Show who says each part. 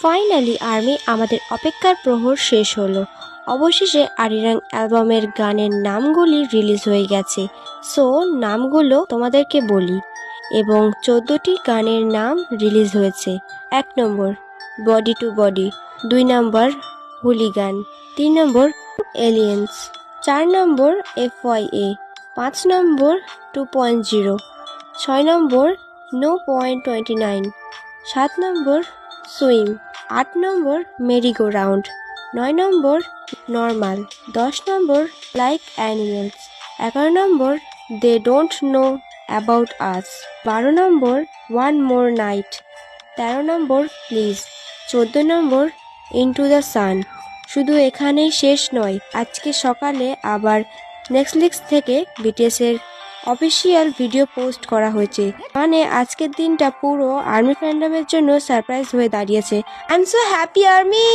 Speaker 1: Finally army আমাদের অপেক্ষার প্রহর শেষ হলো। অবশেষে আরিরাং অ্যালবামের গানের নামগুলি রিলিজ হয়ে গেছে। সো নামগুলো তোমাদেরকে বলি, এবং 14টি গানের নাম রিলিজ হয়েছে। 1 number body to body, 2 number hooligan, 3 number aliens, 4 number FYA, 5 number 2.0, 6 number no point 29, 7 number swim, 8 number merry go round, 9 number normal, 10 number like animals, 11 number they don't know about us, 12 number one more night, 13 number please, 14 number into the sun. শুধু এখানেই শেষ নয়, আজকে সকালে আবার Netflix থেকে বিটিএসের official video post করা হয়েছে। মানে আজকের দিনটা পুরো আর্মি ফ্যান্ডমের জন্য সারপ্রাইজ হয়ে দাঁড়িয়েছে। I am so happy army.